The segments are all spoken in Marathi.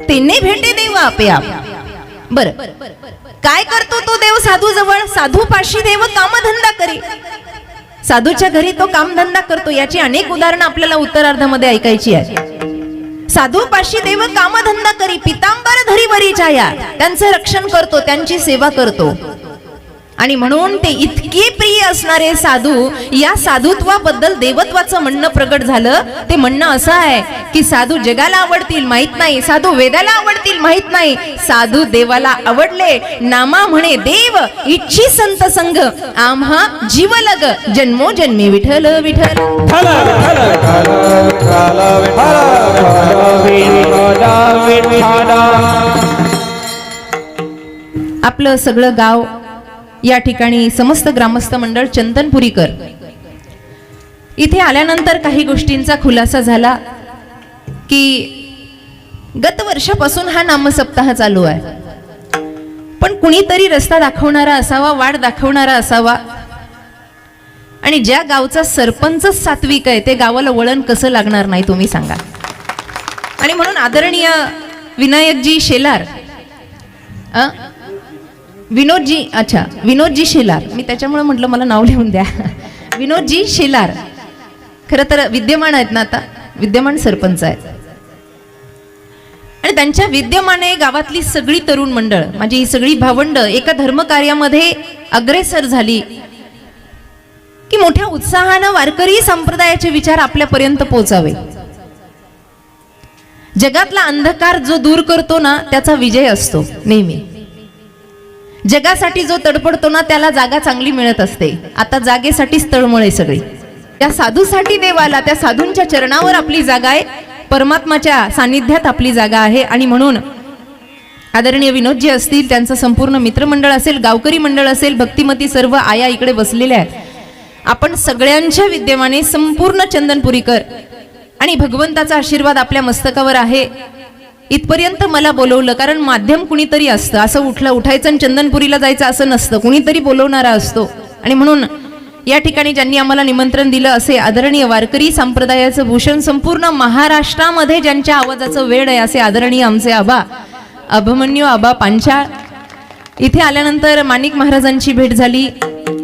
तेने भेटे देव आपे आप। बर काय करतो तो देव साधू जवळ? साधू पाशी देव कामधंदा करी। साधूच्या घरी तो कामधंदा करतो। याची अनेक उदाहरणं आपल्याला उत्तरार्धामध्ये ऐकायची आहे। साधू पाशी देव कामधंदा करी, पितांबर धरी वरीच्या या, त्यांचं रक्षण करतो, त्यांची सेवा करतो। आणि म्हणून ते इतके प्रिय असणारे साधू, या साधुत्वाबद्दल देवत्वाचं म्हणणं प्रगट झालं। ते म्हणणं असं आहे की साधू जगाला आवडतील माहित नाही, साधू वेदाला आवडतील माहित नाही, साधू देवाला आवडले। नामा म्हणे देव इच्छी संत संग, आम्हा जीवलग जन्मोजन्मी विठ्ठल विठ्ठल। आपलं सगळं गाव, या ठिकाणी समस्त ग्रामस्थ मंडळ चंदनपुरीकर इथे आल्यानंतर काही गोष्टींचा खुलासा झाला की गत वर्षापासून हा नामसप्ताह चालू आहे, पण कुणीतरी रस्ता दाखवणारा असावा, वाट दाखवणारा असावा। आणि ज्या गावचा सरपंच सात्विक आहे, ते गावाला वळण कसं लागणार नाही तुम्ही सांगा। आणि म्हणून आदरणीय विनायकजी शेलार, विनोदजी, अच्छा विनोदजी शेलार, मी त्याच्यामुळे म्हटलं मला नाव लिहून द्या। विनोदजी शेलार खरं तर विद्यमान आहेत ना, आता विद्यमान सरपंच आहेत। आणि त्यांच्या विद्यमाने गावातली सगळी तरुण मंडळ, माझी ही सगळी भावंड एका धर्मकार्यामध्ये अग्रेसर झाली की मोठ्या उत्साहानं वारकरी संप्रदायाचे विचार आपल्यापर्यंत पोहोचावे। जगातला अंधकार जो दूर करतो ना, त्याचा विजय असतो नेहमी। जगासाठी जो तडपडतो ना, त्याला जागा चांगली मिळत असते। आता जागेसाठीच तळमळे सगळी। त्या साधूसाठी देवाला, त्या साधूंच्या चरणावर आपली जागा आहे, परमात्माच्या सानिध्यात आपली जागा आहे। आणि म्हणून आदरणीय विनोदजी असतील, त्यांचं संपूर्ण मित्रमंडळ असेल, गावकरी मंडळ असेल, भक्तिमती सर्व आया इकडे बसलेल्या आहेत। आपण सगळ्यांच्या विद्यमाने संपूर्ण चंदनपुरीकर आणि भगवंताचा आशीर्वाद आपल्या मस्तकावर आहे। इथपर्यंत मला बोलवलं कारण माध्यम कुणीतरी असतं, असं उठायचं आणि चंदनपुरीला जायचं असं नसतं, कुणीतरी बोलवणारा असतो। आणि म्हणून या ठिकाणी ज्यांनी आम्हाला निमंत्रण दिलं असे आदरणीय वारकरी संप्रदायाचं भूषण, संपूर्ण महाराष्ट्रामध्ये ज्यांच्या आवाजाचं वेड आहे असे आदरणीय आमचे आबा अभिमन्यू आबा पांचाळ, इथे आल्यानंतर माणिक महाराजांची भेट झाली।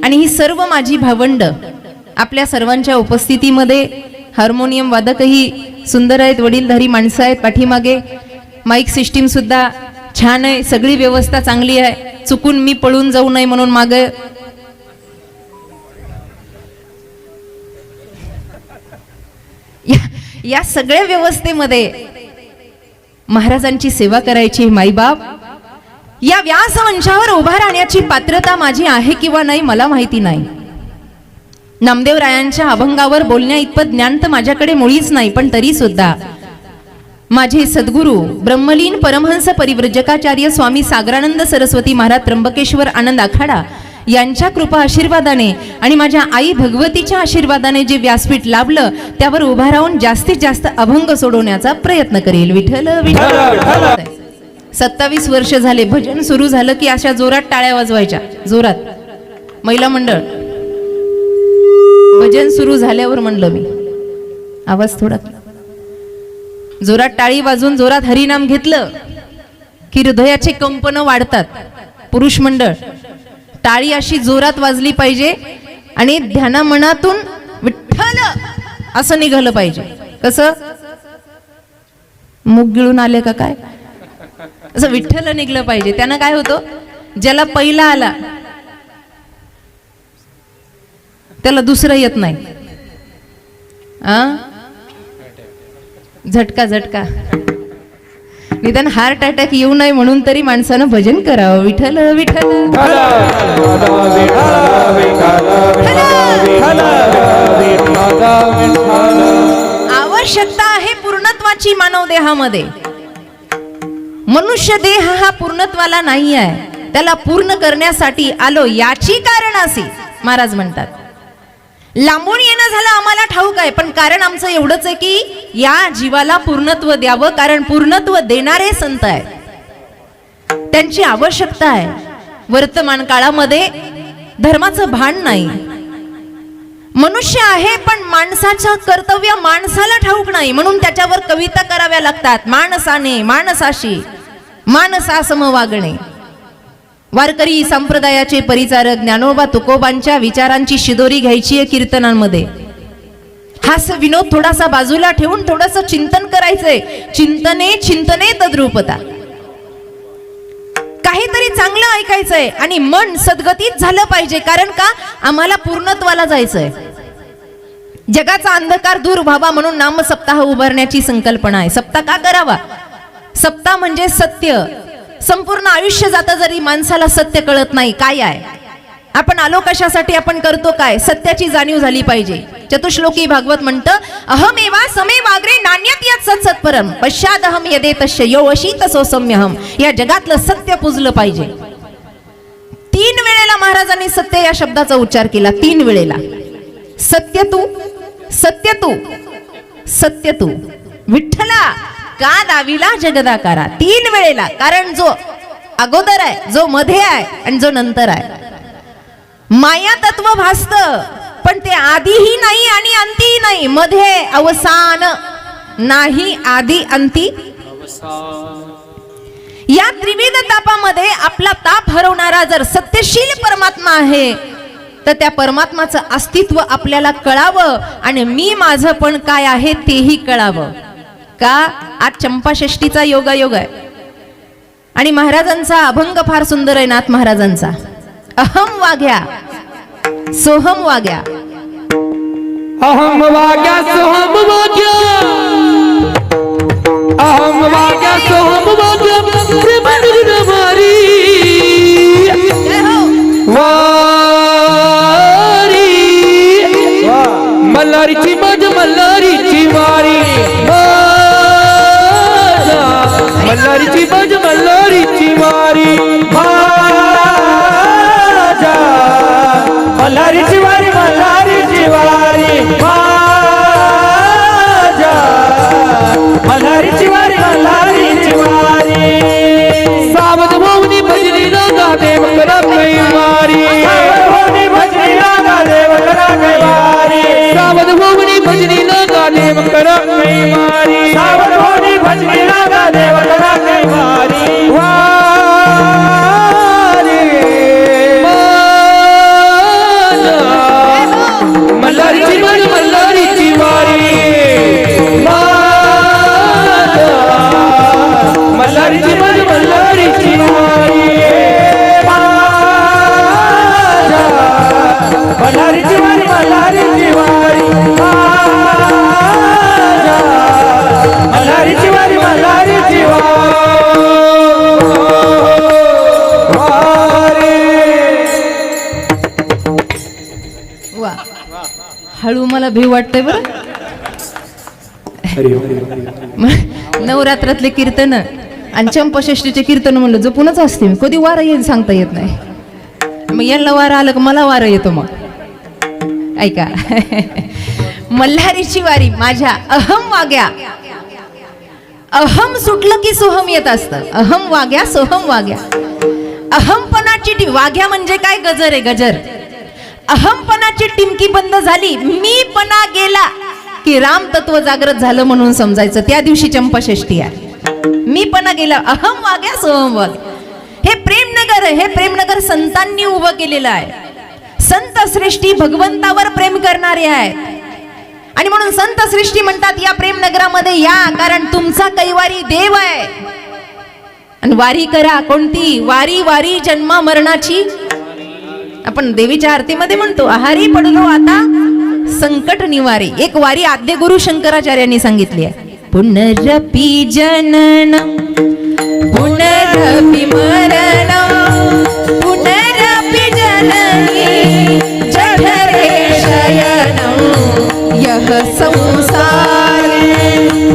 आणि ही सर्व माझी भावंड आपल्या सर्वांच्या उपस्थितीमध्ये, हार्मोनियम वादकही सुंदर आहेत, वडीलधारी माणसं आहेत पाठीमागे, माईक सिस्टीम सुद्धा छान आहे, सगळी व्यवस्था चांगली आहे। चुकून मी पळून जाऊ नये म्हणून मागे या सगळ्या व्यवस्थेमध्ये महाराजांची सेवा करायची माईबाप, या व्यासमंचावर उभा राहण्याची पात्रता माझी आहे किंवा नाही मला माहिती नाही। नामदेवरायांच्या अभंगावर बोलण्या इतपत ज्ञान तर माझ्याकडे मुळीच नाही, पण तरी सुद्धा माझे सद्गुरू ब्रह्मलीन परमहंस परिव्रजकाचार्य स्वामी सागरानंद सरस्वती महाराज त्र्यंबकेश्वर आनंद आखाडा यांच्या कृपा आशीर्वादाने आणि माझ्या आई भगवतीच्या आशीर्वादाने जे व्यासपीठ लाभलं, त्यावर उभा राहून जास्तीत जास्त अभंग सोडवण्याचा प्रयत्न करेल। विठ्ठल विठ्ठल। 27 वर्ष झाले भजन सुरू झालं की अशा जोरात टाळ्या वाजवायच्या, जोरात। महिला मंडळ भजन सुरू झाल्यावर म्हणलं मी आवाज थोडा जोरात टाळी वाजून जोरात हरिनाम घेतलं की हृदयाचे कंपन वाढतात। पुरुष मंडळ टाळी अशी जोरात वाजली पाहिजे आणि ध्याना मनातून विठ्ठल असं निघालं पाहिजे। कसं मुग गिळून आले का काय, असं विठ्ठल निघलं पाहिजे। त्यानं काय होतं, ज्याला पहिला आला त्याला दुसरं येत नाही। झटका झटका, निदान हार्ट अटॅक येऊ नये म्हणून तरी माणसानं भजन करावं। विठ्ठल विठ्ठल। आवश्यकता आहे पूर्णत्वाची मानव देहामध्ये। मनुष्य देह हा पूर्णत्वाला नाही आहे, त्याला पूर्ण करण्यासाठी आलो याची कारणासी महाराज म्हणतात। लांबून येणं झालं आम्हाला ठाऊक आहे, पण कारण आमचं एवढंच आहे की या जीवाला पूर्णत्व द्यावं, कारण पूर्णत्व देणारे संत आहेत, त्यांची आवश्यकता आहे। वर्तमान काळामध्ये धर्माचं भान नाही, मनुष्य आहे पण माणसाचं कर्तव्य माणसाला ठाऊक नाही, म्हणून त्याच्यावर कविता कराव्या लागतात. माणसाने माणसाशी माणसासम वागणे. वारकरी संप्रदायाचे परिचारक ज्ञानोबा तुकोबांच्या विचारांची शिदोरी घ्यायची आहे कीर्तनांमध्ये. हास विनोद थोडासा बाजूला ठेवून थोडस चिंतन करायचंय. चिंतने चिंतने तद्रूपता. काहीतरी चांगलं ऐकायचंय आणि मन सद्गतीत झालं पाहिजे. कारण का? आम्हाला पूर्णत्वाला जायचंय. जगाचा अंधकार दूर व्हावा म्हणून नाम सप्ताह उभारण्याची संकल्पना आहे. सप्ताह का करावा? सप्ताह म्हणजे सत्य. संपूर्ण आयुष्य जातं जरी माणसाला सत्य कळत नाही काय आहे, आपण आलो कशासाठी, आपण करतो काय, सत्याची जाणीव झाली पाहिजे. चतुश्लोकी भागवत म्हणतं अहमेवा समे वाग्रे नान्यत यत् सत्सत्परम पश्चादहम यदे तस्य यो वशी तसो सम्यहम. या जगातलं सत्य पुजलं पाहिजे. 3 वेळेला महाराजांनी सत्य या शब्दाचा उच्चार केला. 3 वेळेला. सत्य तू, सत्य तू, सत्य तू. विठ्ठला का दाविला जगदाकारा. 3 वेळेला. कारण जो अगोदर आहे, जो मध्ये आहे आणि जो नंतर आहे. माया तत्व भासत पण ते आधीही नाही आणि अंतीही नाही. मध्ये अवसान नाही, आधी अंती. या त्रिविध तापामध्ये आपला ताप हरवणारा जर सत्यशील परमात्मा आहे तर त्या परमात्माचं अस्तित्व आपल्याला कळावं आणि मी माझं पण काय आहे तेही कळावं. का? आज चंपाषष्ठीचा योगायोग आहे आणि महाराजांचा अभंग फार सुंदर आहे. नाथ महाराजांचा अहम वाग्या सोहम वाग्या. अहम वाग्या सोहम वाग्या, अहम वाग्या सोहम वाग्या प्रेमन मारी वारी. मल्हारीची मज मल्हारीची वारी, मल्हारीची मज मल्हारीची वारी. मल्हारीची वारी, मल्हारीची वारी, मल्हारीची वारी, मल्हारीची वारी. सावध भोवनी भजनी लगा देव करा कैवारी, भजनी लगा देव करा कैवारी. सावध भोवनी भजनी लगा देव करा कैवारी, सावध भोवनी भजनी लगा देव करा कैवारी. मल्हारीची मज मल्हारीची वारी, मल्हारीची मज मल्हारीची वारी. मल्हारीची वारी, मल्हारीची वारी, मल्हारीची वारी, मल्हारीची वा, हळू मला भीव वाटतंय बरं. नवरात्रातले कीर्तन आणि चंपाषष्ठीचे कीर्तन म्हणलं जपूनच असते मी. कधी वारा येईल सांगता येत नाही. मग यांना वारा आलं का मला वारा येतो. मग ऐका मल्हारीची वारी माझ्या अहम वाग्या. अहम सुटलं की सोहम येत असतं. अहम वाग्या सोहम वाग्या. अहमपणाची वाग्या म्हणजे काय? गजर आहे गजर. अहमपणाची टिमकी बंद झाली, मी पणा गेला की राम तत्व जागृत झालं म्हणून समजायचं. त्या दिवशी चंपाषष्ठी आहे. मी पणा गेला. अहम वाग्या सोहम वाग्या. हे प्रेमनगर, हे प्रेमनगर संतांनी उभं केलेलं आहे. संत श्रेष्ठी भगवंतावर प्रेम करणारे आहेत आणि म्हणून संत श्रेष्ठी म्हणतात या प्रेमनगरामध्ये या, कारण तुमचा कैवारी देव आहे. आणि वारी करा. कोणती वारी? वारी जन्मा मरणाची. आपण देवीच्या आरतीमध्ये म्हणतो आहारी पडलो आता संकट निवारी. एक वारी आद्य गुरु शंकराचार्यांनी सांगितली आहे. पुनरपि जननम पुनरपि मरणम पुनरपि जननी जठरे शयनम यह संसारे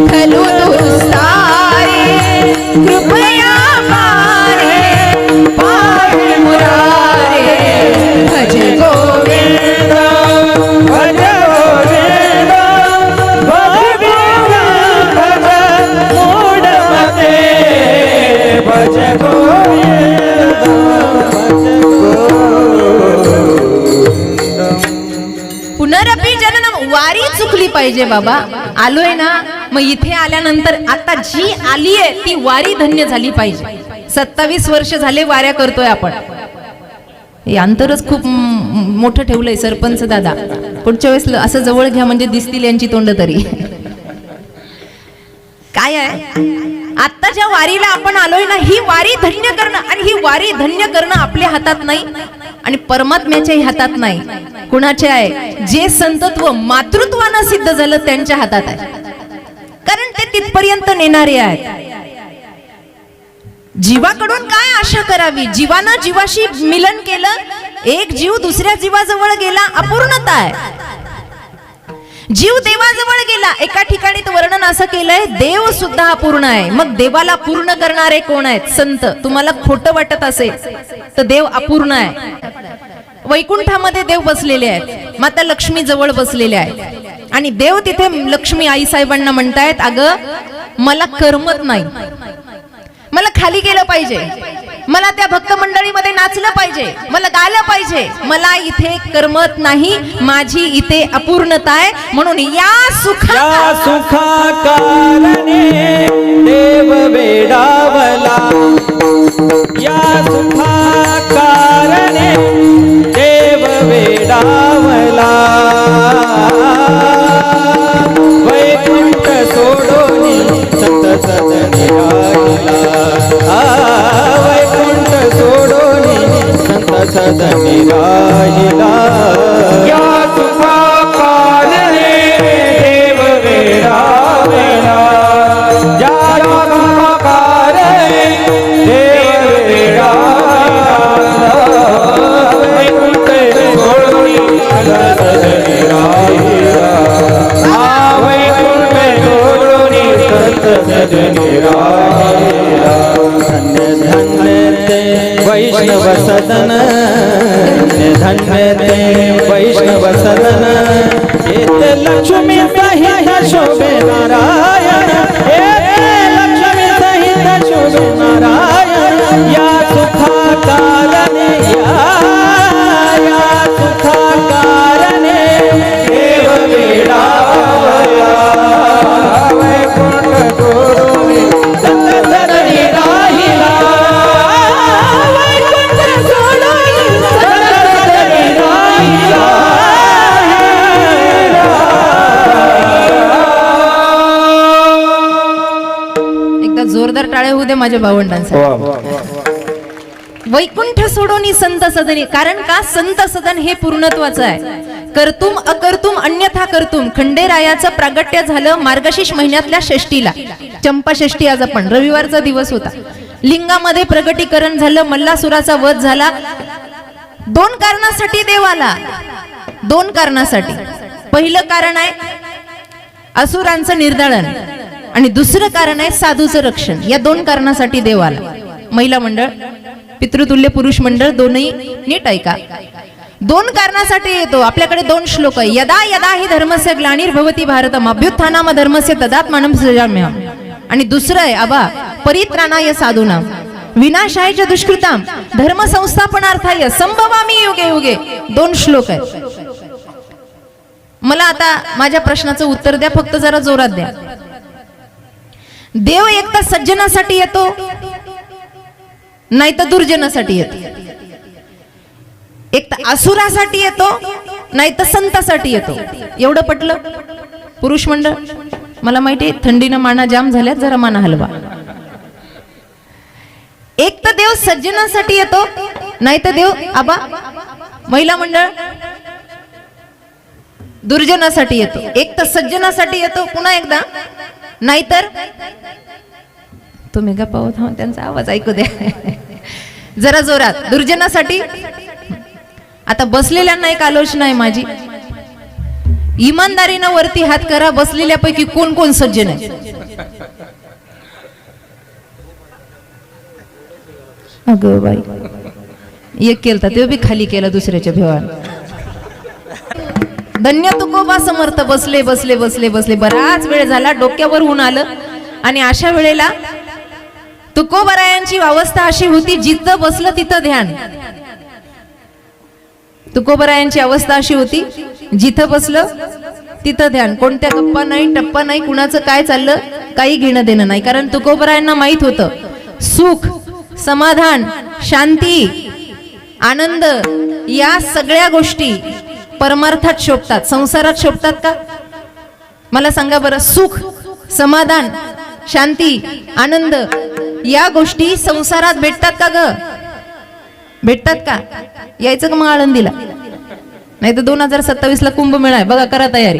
खलु दुस्तारे कृपया पारे पाहि मुरारे भज गोविंद भज गोविंद भज गोविंद भज मूढमते झाली पाहिजे बाबा. आलोय ना, मग इथे आल्यानंतर आता जी आली आहे ती वारी धन्य झाली पाहिजे. 27 वर्ष झाले वाऱ्या करतोय आपण. हे अंतरच खूप मोठं ठेवलंय सरपंच दादा. पुढच्या वेळेस असं जवळ घ्या म्हणजे दिसतील यांची तोंड तरी. काय आहे, आता ज्या वारीला आपण आलोय ना, ही वारी धन्य करणं, आणि ही वारी धन्य करणं आपल्या हातात नाही आणि परमात्म्याच्याही हातात नाही. कुणाचे आहे? जे संतत्व मातृत्वानं सिद्ध झालं त्यांच्या हातात आहे, कारण ते तिथपर्यंत नेणारे आहेत. जीवाकडून काय आशा करावी? जीवानं जीवाशी मिलन केलं, एक जीव दुसऱ्या जीवाजवळ गेला, अपूर्णता आहे. जीव देवाजवळ गेला. एका ठिकाणी वर्णन असं केलंय, देव सुद्धा अपूर्ण आहे. मग देवाला पूर्ण करणारे कोण आहेत? संत. तुम्हाला खोटं वाटत असेल तर देव अपूर्ण आहे. वैकुंठामध्ये देव बसलेले आहेत, माता लक्ष्मी जवळ बसलेले आहेत, आणि देव तिथे लक्ष्मी आई साहेबांना म्हणतायत, अगं मला करमत नाही, मला खाली गेलं पाहिजे, मला त्या भक्त मंडळीमध्ये नाचलं पाहिजे, मला गायलं पाहिजे, मला इथे करमत नाही, माझी इथे अपूर्णता आहे. म्हणून या सुखा कारणे देव वेडावला, या सुखा कारणे देव वेडावला. वैकुंठ सोडून संत सदनी राहिला, वैकुंठ सोडून संत सदनी राहिला. या सुखा कारणे देव वेडावला, या सुखा कारणे देव वेडावला. वैकुंठ सोडून संत सदनी राहिला, वैकुंठ सोडून संत सदनी राहिला. धन्य धन्य ते वैष्णव सदन, धन्य ते वैष्णव सदन. येते लक्ष्मी सहित शोभे नारायण, येते लक्ष्मी सहित शोभे नारायण. या सुखा कारणे, या सुखा कारणे देव वेडावला, वैकुंठ सोडून संत सदनी राहिला, वैकुंठ सोडून संत सदनी राहिला. एकदा जोरदार टाळे होऊ दे माझ्या भावंडांसाठी. वैकुंठ सोडून संत सदनी. कारण का? संत सदन हे पूर्णत्वाचं आहे. कर्तुम अकर्तुम अन्यथा कर्तुम. खंडेरायाचं प्रागट्य झालं मार्गशीर्ष महिन्यातल्या षष्टीला, चंपा षष्टी. आज आपण रविवारचा दिवस होता. लिंगामध्ये प्रगटीकरण झालं, मल्लासुराचा वध झाला. 2 कारणासाठी देव आला, 2 कारणासाठी. पहिलं कारण आहे असुरांचं निर्दालन, आणि दुसरं कारण आहे साधूचं रक्षण. या 2 कारणासाठी देव आला. महिला मंडळ, पितृतुल्य पुरुष मंडळ, दोन्ही नीट ऐका. 2 कारणासाठी येतो. आपल्याकडे 2 श्लोक आहे. यदा यदा हि धर्मस्य ग्लानिर्भवति भारतम अभ्युत्थानाम धर्मस्य तदात्मानं सृजाम्यहम्. आणि दुसरं आहे आबा परित्राणाय साधूनां विनाशाय च दुष्कृतां धर्म संस्थापनार्थाय संभवामि युगे युगे. 2 श्लोक आहे. मला आता माझ्या प्रश्नाचं उत्तर द्या, फक्त जरा जोरात द्या. देव एक तर सज्जनासाठी येतो, नाही तर दुर्जनासाठी येतो. एक तर असुरासाठी येतो, नाही तर संतासाठी येतो. एवढं पटलं पुरुष मंडळ? मला माहिती आहे थंडीनं माना जाम झाल्यात, जरा माना हलवा. एक तर देव सज्जनासाठी येतो, नाही तर देव आबा महिला मंडळ दुर्जनासाठी येतो. एक तर सज्जनासाठी येतो, पुन्हा एकदा, नाहीतर तुम्ही गप्पा होत हा त्यांचा आवाज ऐकू द्या जरा जोरात. दुर्जनासाठी. आता बसलेल्यांना एक आलोचना आहे माझी, इमानदारीनं वरती हात करा. बसलेल्यापैकी कोण कोण सज्जन आहे? अगं बाई, एक केलता ते बी खाली केला दुसऱ्याच्या भेवान. धन्य तुकोबा समर्थ. बसले बसले बसले बसले बराच वेळ झाला, डोक्यावर ऊन आलं, आणि अशा वेळेला तुकोबरायांची अवस्था अशी होती, जिथं बसलं तिथं ध्यान. तुकोबरायांची अवस्था अशी होती, जिथं बसलं तिथं ध्यान. कोणत्या गप्पा नाही, टप्पा नाही, कुणाचं काय चाललं काही घेणं देणं नाही. कारण तुकोबरायांना माहित होतं सुख, समाधान, शांती, आनंद या सगळ्या गोष्टी परमार्थात शोभतात, संसारात शोभतात का? मला सांगा बरं. सुख, समाधान, शांती, आनंद या गोष्टी संसारात भेटतात का ग? भेटतात का? यायचं का मग आळंदीला? नाही तर 2027 ला कुंभमेळा आहे बघा, करा तयारी.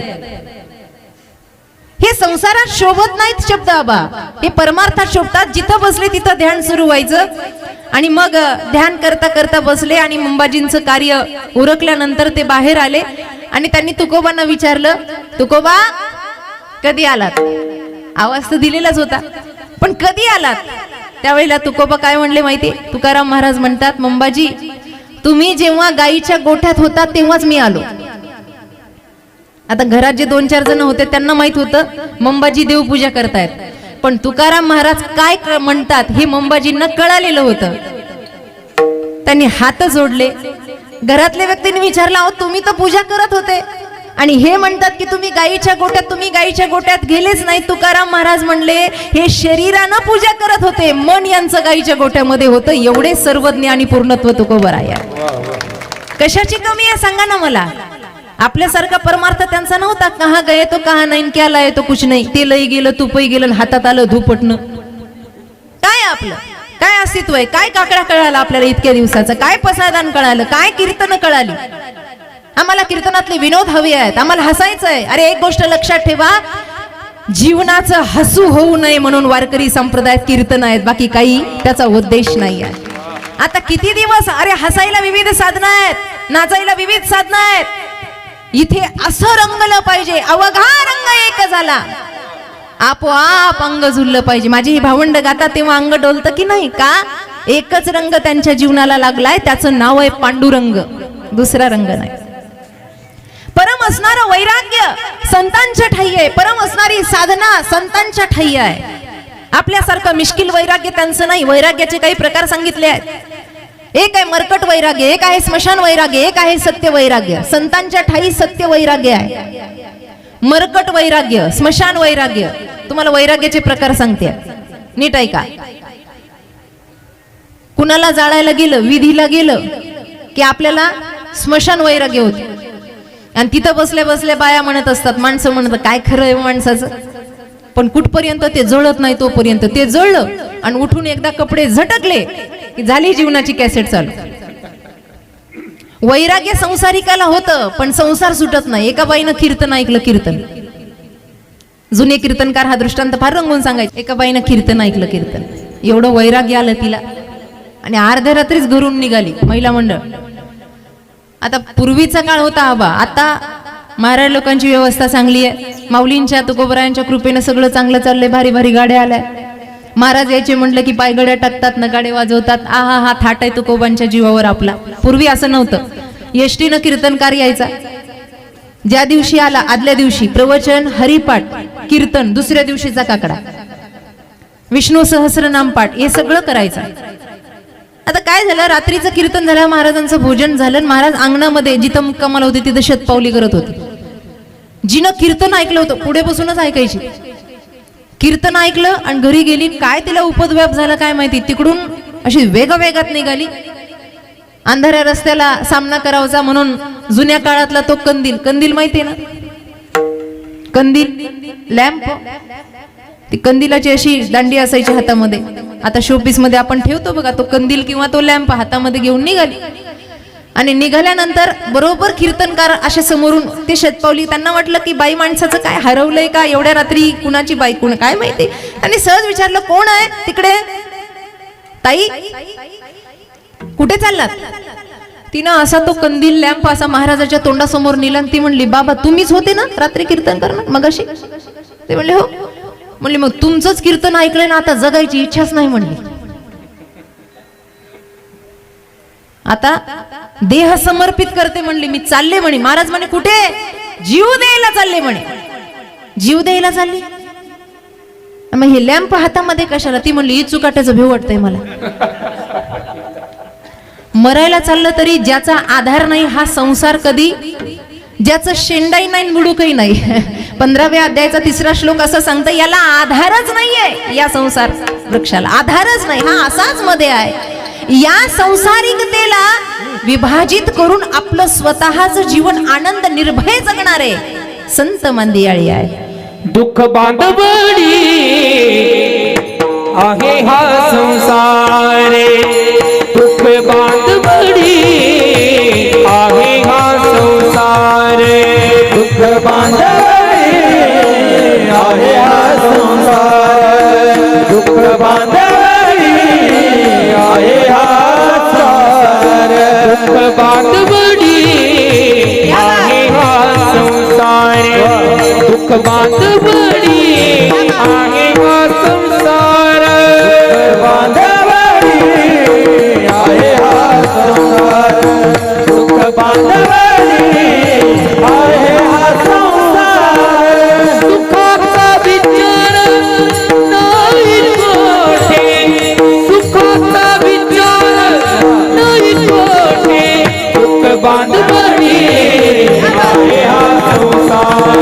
हे संसारात शोभत नाहीत शब्द आबा, हे परमार्थात शोभतात. जिथं बसले तिथं ध्यान सुरू व्हायचं आणि मग ध्यान करता करता बसले आणि मुंबाजींचं कार्य उरकल्यानंतर ते बाहेर आले आणि त्यांनी तुकोबांना विचारलं, तुकोबा कधी आलात? आवाज तर दिलेलाच होता, पण कधी आलात? त्यावेळेला तुकोबा काय म्हणले माहिती? तुकाराम महाराज म्हणतात, मुंबाजी तुम्ही जेव्हा गाईच्या गोठ्यात होता तेव्हाच मी आलो. आता घरात जे 2-4 जण होते त्यांना माहित होतं मंबाजी देवपूजा करतायत, पण तुकाराम महाराज काय म्हणतात हे मंबाजींना कळालेलं होतं. त्यांनी हात जोडले. घरातल्या व्यक्तींनी विचारलं, अहो तुम्ही तर पूजा करत होते आणि हे म्हणतात की तुम्ही गाईच्या गोठ्यात गेलेच नाही. तुकाराम महाराज म्हणले, हे शरीरानं पूजा करत होते, मन यांचं गाईच्या गोठ्यामध्ये होतं. एवढे सर्वज्ञ आणि पूर्णत्व तुकोबराय. कशाची कमी आहे सांगा ना मला? आपल्यासारखा परमार्थ त्यांचा नव्हता. कहा गए तो कहा नाही, क्या लाये तो कुछ नाही. ते लई गेलं, तुपही गेलं, हातात आलं धुपटणं. काय आपलं काय अस्तित्व आहे? काय काकडा कळाला आपल्याला इतक्या दिवसाचं? काय पसायदान कळालं? काय कीर्तन कळाली? आम्हाला कीर्तनातले विनोद हवे आहेत, आम्हाला हसायचं आहे. अरे एक गोष्ट लक्षात ठेवा, जीवनाचं हसू होऊ नये म्हणून वारकरी संप्रदायात कीर्तन आहेत, बाकी काही त्याचा उद्देश नाही आहे. आता किती दिवस अरे हसायला विविध साधनं आहेत, नाचायला विविध साधनं आहेत. इथे असं रंगलं पाहिजे, अवघा रंग एक झाला, आपोआप अंग झुललं पाहिजे. माझी ही भावंड गातात तेव्हा अंग डोलतं की नाही का? एकच रंग त्यांच्या जीवनाला लागलाय, त्याचं नाव आहे पांडुरंग, दुसरा रंग नाही. परम असणारं वैराग्य संतांच्या ठाई आहे, परम असणारी साधना संतांच्या ठाई आहे. आपल्यासारखं मिश्किल वैराग्य त्यांचं नाही. वैराग्याचे काही प्रकार सांगितले आहेत. एक आहे मरकट वैराग्य, एक आहे स्मशान वैराग्य, एक आहे सत्य वैराग्य. संतांच्या ठाई सत्य वैराग्य आहे, मरकट वैराग्य, स्मशान वैराग्य. तुम्हाला वैराग्याचे प्रकार सांगते, नीट ऐका. कुणाला जाळायला गेलं, विधीला गेलं की आपल्याला स्मशान वैराग्य होते. आणि तिथं बसल्या बसल्या बाया म्हणत असतात, माणसं म्हणतात काय खरं आहे माणसाचं, पण कुठपर्यंत ते जळत नाही तोपर्यंत. ते जळलं आणि उठून एकदा कपडे झटकले की झाली जीवनाची कॅसेट चालू. वैराग्य संसारिकाला होतं, पण संसार सुटत नाही. एका बाईनं कीर्तन ऐकलं, कीर्तन, जुने कीर्तनकार हा दृष्टांत फार रंगवून सांगायचे. एका बाईनं कीर्तन ऐकलं, कीर्तन, एवढं वैराग्य आलं तिला आणि अर्ध्या रात्रीच घरून निघाली महिला मंडळ. आता पूर्वीचा काळ होता आबा, आता महाराज लोकांची व्यवस्था चांगली आहे. माऊलींच्या तुकोबरायांच्या कृपेनं सगळं चांगलं चाललंय, भारी भारी गाड्या आल्या. महाराज यायचे म्हटलं की पायगड्या टाकतात, नगाडे वाजवतात. आहा हा थाट आहे तुकोबांच्या जीवावर आपला. पूर्वी असं नव्हतं. एसटीनं कीर्तनकार यायचा, ज्या दिवशी आला आदल्या दिवशी प्रवचन, हरिपाठ, कीर्तन, दुसऱ्या दिवशीचा काकडा, विष्णू सहस्रनाम पाठ, हे सगळं करायचं. आता काय झालं, रात्रीचं कीर्तन झालं, महाराजांचं भोजन झालं, महाराज अंगणामध्ये जिथं मुक्कामाला होते तिथं शतपावली करत होते. जिनं कीर्तन ऐकलं होतं पुढे बसूनच ऐकायची. कीर्तन ऐकलं आणि घरी गेली, काय तिला उपद्व्याप झाला काय माहिती, तिकडून अशी वेगात निघाली. अंधाऱ्या रस्त्याला सामना करावाचा म्हणून जुन्या काळातला तो कंदील, कंदील माहितीये ना, कंदील, लॅम्प, ती कंदिलाची अशी दांडी असायची हातामध्ये. आता शोपीस मध्ये आपण ठेवतो बघा, तो कंदील किंवा तो लॅम्प हातामध्ये घेऊन निघाली. आणि निघाल्यानंतर बरोबर कीर्तनकार अशा समोरून ते शतपावली. त्यांना वाटलं की बाई माणसाचं काय हरवलंय का, एवढ्या रात्री कुणाची बाई कोण काय माहिती. त्यांनी सहज विचारलं, कोण आहे तिकडे? ताई कुठे चाललात? तिनं असा तो कंदील लॅम्प असा महाराजाच्या तोंडासमोर नेला आणि ती म्हणली, बाबा तुम्हीच होते ना रात्री कीर्तन करणार मगाशी? ते म्हणले हो. म्हणली मग तुमचंच कीर्तन ऐकलंय ना, आता जगायची इच्छाच नाही म्हणली. आता देह समर्पित करते म्हणली, मी चालले म्हणे. महाराज म्हणे कुठे? जीव द्यायला चालले म्हणे. जीव द्यायला चालली, मग हे लॅम्प हातामध्ये कशाला? ती म्हणली चुकाट्याचं भेव वाटतंय मला. मरायला चाललं तरी ज्याचा आधार नाही हा संसार कधी ज्याचं शेंडाई नाही बुडूकही नाही. 15व्या अध्यायाचा 3रा श्लोक असं सांगतं, याला आधारच नाहीये, या संसार वृक्षाला आधारच नाही, हा असाच मध्ये आहे. या संसारिकतेला विभाजित करून आपलं स्वतःचं जीवन आनंद निर्भय जगणारे संत मांदियाळी आहे. दुःख बांधवडी आहे हा संसार, दुःख बांधवडी आहे हा संसार, दुःख बांधवडी आहे हा संसार, दुःख बांधवडी आहे हा संसार, दुःख बांधवडी आहे हा संसार, दुःख बांधवडी आहे हा संसार, बांधवडी आहे हा संसार, दुःख बांधवडी आहे हा संसार. सुखाचा विचार नाही कोठे, सुखाचा विचार नाही कोठे, दुःख बांधवडी आहे हा संसार,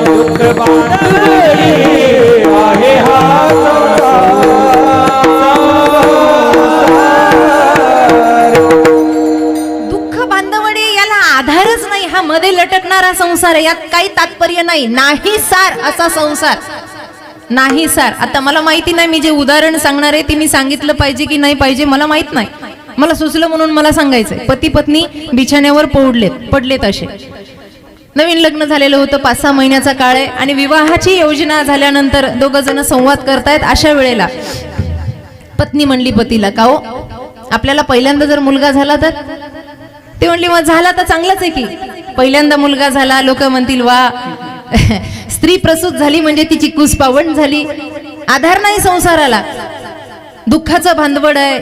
दुःख बांधवडी आहे हा संसार. दुःख बांधवडी याला आधारच नाही, हा मध्ये लटकणारा संसार आहे, यात काही तात्पर्य नाही, नाही सार असा संसार, नाही सार. आता मला माहिती नाही, मी जे उदाहरण सांगणार आहे ते मी सांगितलं पाहिजे की नाही पाहिजे मला माहित नाही, मला सुचलं म्हणून मला सांगायचंय. पती पत्नी बिछाण्यावर पडलेत असे, नवीन लग्न झालेलं होतं, 5-6 महिन्याचा काळ आहे आणि विवाहाची योजना झाल्यानंतर दोघं जण संवाद करतायत. अशा वेळेला पत्नी म्हणली पतीला, का हो आपल्याला पहिल्यांदा जर मुलगा झाला तर? ते म्हणली मग झाला तर चांगलाच आहे की, पहिल्यांदा मुलगा झाला, लोक म्हणतील वा स्त्री प्रसूत झाली म्हणजे तिची कुस पावण झाली. आधार नाही संसाराला, दुःखाचं भांडवड आहे,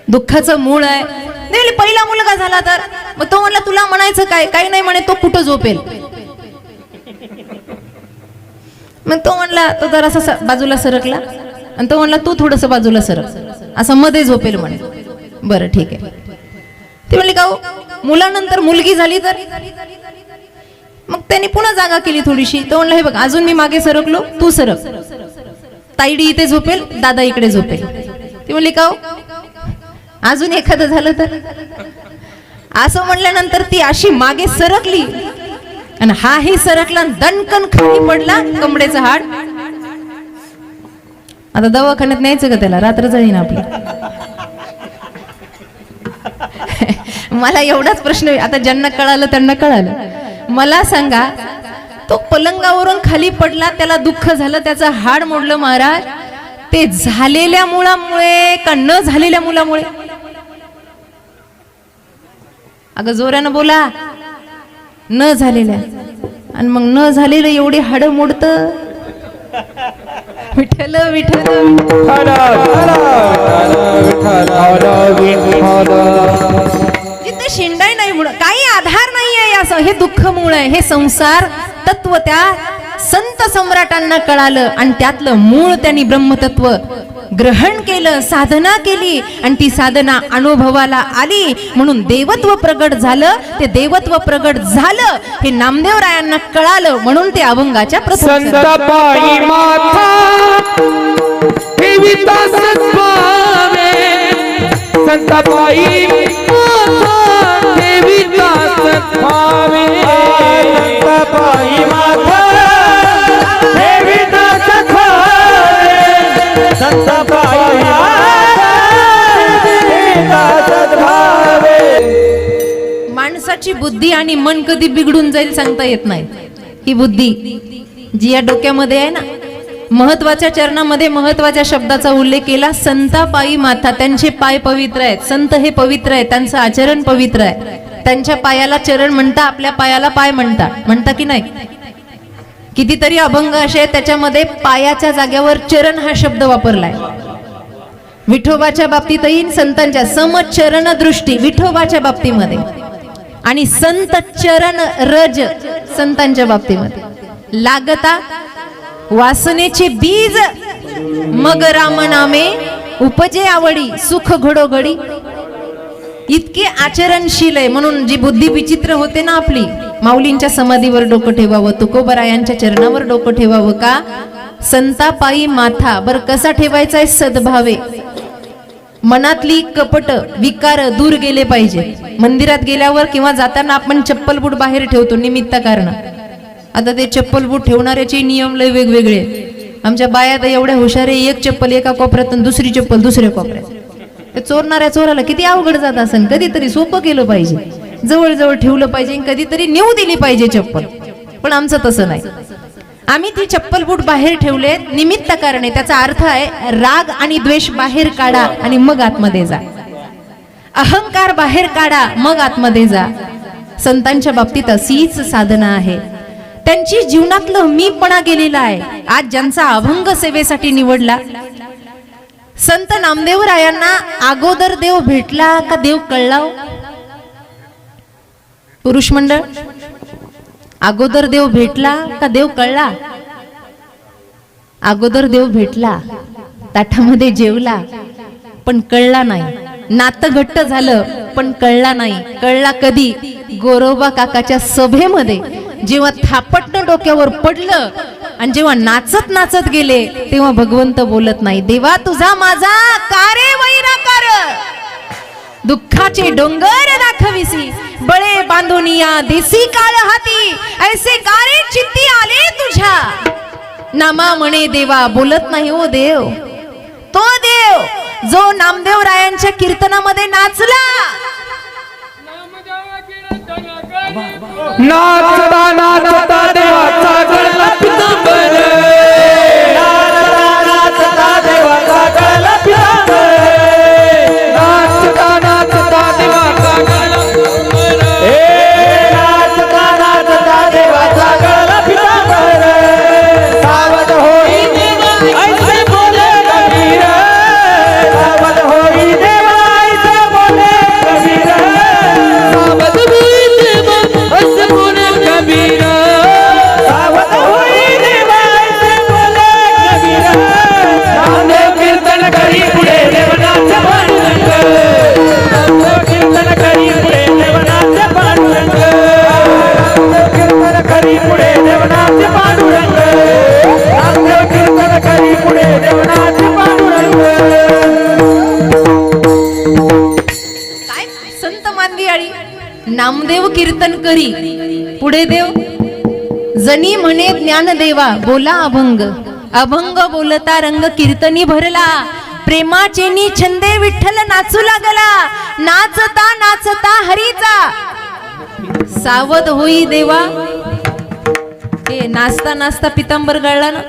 दुःखाचं मूळ आहे. नाही पहिला मुलगा झाला तर? मग तो म्हणला तुला म्हणायचं काय, काही नाही म्हणे, तो कुठं झोपेल. मग तो म्हणला, तो जरासा बाजूला सरकला आणि तो म्हणला तू थोडस बाजूला सरक, असं मध्ये झोपेल म्हणे. बरं ठीक आहे. ते म्हणले का मुलानंतर मुलगी झाली तर? मग त्यांनी पुन्हा जागा केली थोडीशी. तो म्हणला हे बघ अजून मी मागे सरकलो, तू सरक, ताईडी इथे झोपेल, दादा इकडे झोपेल. ती म्हणली का अजून एखादं झालं तर? असं म्हणल्यानंतर ती अशी मागे सरकली आणि हाही सरकला, दणकन खाली पडला कमडेचं हाड. आता दवाखान्यात न्यायचं का त्याला, रात्र जाईन आपली. मला एवढाच प्रश्न, आता ज्यांना कळालं त्यांना कळालं. मला सांगा, तो पलंगावरून खाली पडला, त्याला दुःख झालं, त्याचं हाड मोडलं महाराज, ते झालेल्या मुलामुळे का न झालेल्या मुलामुळे? अगं जोरानं बोला, न झालेल्या. आणि मग न झालेलं एवढी हाड मोडत. विठ्ठल विठ्ठल जिथे शेंडाई नाही, मुळ काही आधार नाहीये, या हे दुःख मूळ आहे, हे संसार तत्व त्या संत सम्राटांना कळालं आणि त्यातलं मूळ त्यांनी ब्रह्मतत्व ग्रहण केलं, साधना केली आणि ती साधना अनुभवाला आली म्हणून देवत्व प्रगट झालं. ते देवत्व प्रगट झालं हे नामदेवरायांना कळालं म्हणून ते अभंगाच्या संतापायी माथा ठेविता सद्भावे, संतापायी माथा ठेविता सद्भावे, संतापायी माथा ठेविता सद्भावे, संतापायी ठेविता सद्भावे. माणसाची बुद्धी आणि मन कधी बिघडून जाईल सांगता येत नाही. ही बुद्धी जी या डोक्यामध्ये आहे ना, महत्वाच्या चरणामध्ये महत्वाच्या शब्दाचा उल्लेख केला, संतापायी माथा. त्यांचे पाय पवित्र आहेत, संत हे पवित्र आहेत, त्यांचं आचरण पवित्र आहे. त्यांच्या पायाला चरण म्हणता, आपल्या पायाला पाय म्हणता की नाही? कितीतरी अभंग असे आहेत त्याच्यामध्ये पायाच्या जाग्यावर चरण हा शब्द वापरलाय. विठोबाच्या बाबतीतही संतांच्या समचरण दृष्टी विठोबाच्या बाबतीमध्ये आणि संत चरण रज संतांच्या बाबतीमध्ये. लागता वासनेचे बीज मग राम नामे उपजे आवडी, सुख घडोघडी. इतके आचरणशील आहे म्हणून जी बुद्धी विचित्र होते ना आपली, माऊलींच्या समाधीवर डोकं ठेवावं, तुकोबरायांच्या चरणावर डोकं ठेवावं का? संतापायी माथा बर कसा ठेवायचा आहे? सद्भावे. मनातली कपट विकार दूर गेले पाहिजे. मंदिरात गेल्यावर किंवा जाताना आपण चप्पल बूट बाहेर ठेवतो निमित्त कारण. आता ते चप्पल बूट ठेवणाऱ्याचे नियम लय वेगवेगळे. आमच्या बाया तर एवढ्या हुशार आहे, एक चप्पल एका कोपऱ्यात आणि दुसरी चप्पल दुसऱ्या कोपऱ्यात. ते चोरणाऱ्या चोराला किती अवघड जात असेल. कधीतरी सोपं केलं पाहिजे, जवळ ठेवलं पाहिजे, कधीतरी नेऊ दिली पाहिजे चप्पल. पण आमचं तसं नाही. आम्ही ती चप्पल बूट बाहेर ठेवले निमित्त कारणे. त्याचा अर्थ आहे राग आणि द्वेष बाहेर काढा आणि मग आतमध्ये जा. अहंकार बाहेर काढा मग आतमध्ये जा. संतांच्या बाबतीत अशीच साधना आहे. त्यांची जीवनातलं मीपणा गेलेला आहे. आज ज्यांचा अभंग सेवेसाठी निवडला, संत नामदेवरायांना अगोदर देव भेटला का देव कळला? पुरुष मंडळ, अगोदर देव भेटला का देव कळला? अगोदर देव भेटला, ताटामध्ये जेवला, पण कळला नाही. नातं घट्ट झालं पण कळला नाही. कळला कधी? गोरोबा काकाच्या सभेमध्ये जेव्हा थापटणं डोक्यावर पडलं आणि जेव्हा नाचत नाचत गेले तेव्हा भगवंत बोलत नाही. देवा तुझा माझा कारे वैराकार, दुःखाचे डोंगर दाखविसी, बळे बांधोनिया देसी काळ हाती, ऐसे कारे चित्ती आले तुझ्या. नामा म्हणे देवा, बोलत नाही ओ देव. तो देव जो नामदेवरायांच्या कीर्तनामध्ये नाचला. नाचता नाचता देवाचा गळा पितांबर, नाचता देवाचा गळा पितांबर, नाचता नाचता देवाचा गळा पितांबर, नाचता देवाचा गळा पितांबर. सावध होई देवा ऐसे बोले कबीर, सावध होई देवा ऐसे बोले कबीर, सावध होई देवा ऐसे बोले कबीर, सावध होई देवा ऐसे बोले कबीर. नामदेव कीर्तन करी पुढे देवनाथ पांडुरंग, नामदेव कीर्तन करी पुढे देवनाथ पांडुरंग, नामदेव कीर्तन करी पुढे देवनाथ पांडुरंग, नामदेव कीर्तन करी पुढे देवनाथ पांडुरंग. काय संत मानवी नामदेव कीर्तन करी पुढे देव, जनी म्हणे ज्ञानदेवा बोला अभंग, अभंग बोलता रंग कीर्तनी भरला, प्रेमाचेनी छंदे विठ्ठल नाचू लागला, नाचता नाचता हरीचा. सावध होई देवा. हे नाचता नाचता पितांबर गळला ना.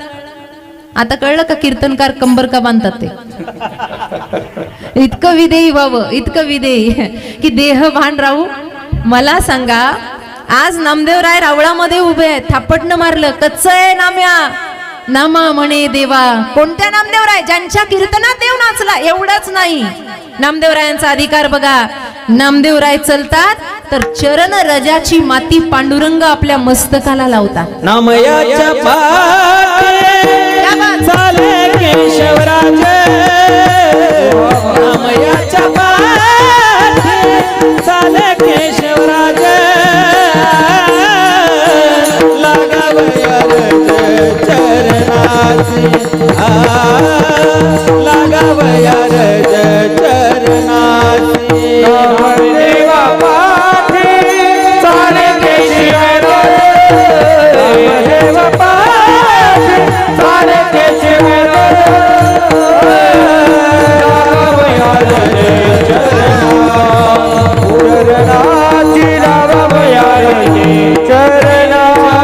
आता कळलं का कीर्तनकार कंबर का बांधतात ते? इतकं विधेयी व्हावं, इतकं विधेयी की देह भान राहू. मला सांगा, आज नामदेवराय रावळामध्ये उभे आहेत, थापटणं मारलं, कच्च आहे नाम्या. नामा म्हणे देवा. कोणत्या नामदेवराय? ज्यांच्या कीर्तनात देव नाचला. एवढंच नाही, नामदेवरायांचा अधिकार बघा. नामदेवराय चलतात तर चरण रजाची माती पांडुरंग आपल्या मस्तकाला लावतात. नामयाच्या पाठी चाले केशवराज, नामयाच्या पाठी चाले केशवराज, लागावया रज चरणाची, लागावया रज चरणाची. नामदेवा पाठी चाले केशवराज, नामदेवा पाठी चाले केशवराज, लागावया रज चरणाची, लागावया रज चरणाची.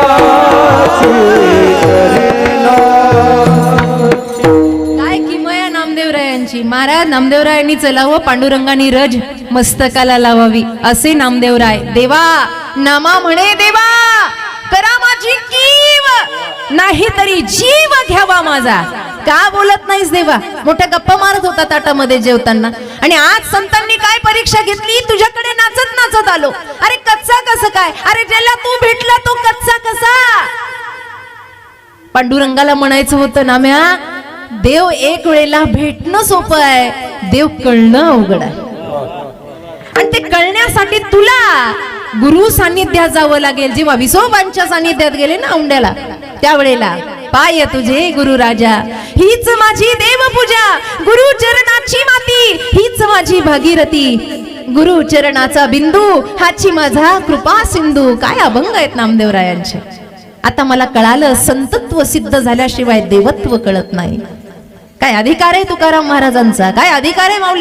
काय किमया नामदेवरायांची. महाराज नामदेवरायांनी चलावं, पांडुरंगानी रज मस्तकाला लावावी, असे नामदेवराय. देवा नामा म्हणे देवा, करा माझी कीव, नाही तरी जीव घ्यावा माझा. का बोलत नाहीस देवा? मोठ्या गप्पा मारत होता ताटामध्ये जेवताना. आणि आज संतांनी काय परीक्षा घेतली? तुझ्याकडे नाचत नाचत आलो. अरे कच्चा कसं काय? अरे ज्याला तू भेटला तो कच्चा कसा? पांडुरंगाला म्हणायचं होतं, नाम्या देव एक वेळेला भेटणं सोपं आहे, देव कळणं अवघड आहे. आणि ते कळण्यासाठी तुला गुरु सान्निध्यात जावं लागेल. जेव्हा विसोबांच्या सान्निध्यात गेले ना औंड्याला, त्यावेळेला पाय तुझे गुरु राजा, हीच माझी देवपूजा, गुरु चरणाची माती हीच माझी भागीरथी, गुरु चरणाचा बिंदू हाची माझा कृपा सिंधू. काय अभंग आहेत नामदेवरायांचे. आता मला कळालं, संतत्व सिद्ध झाल्याशिवाय देवत्व कळत नाही. काय अधिकार आहे तुकाराम महाराजांचा, काय अधिकार आहे माऊली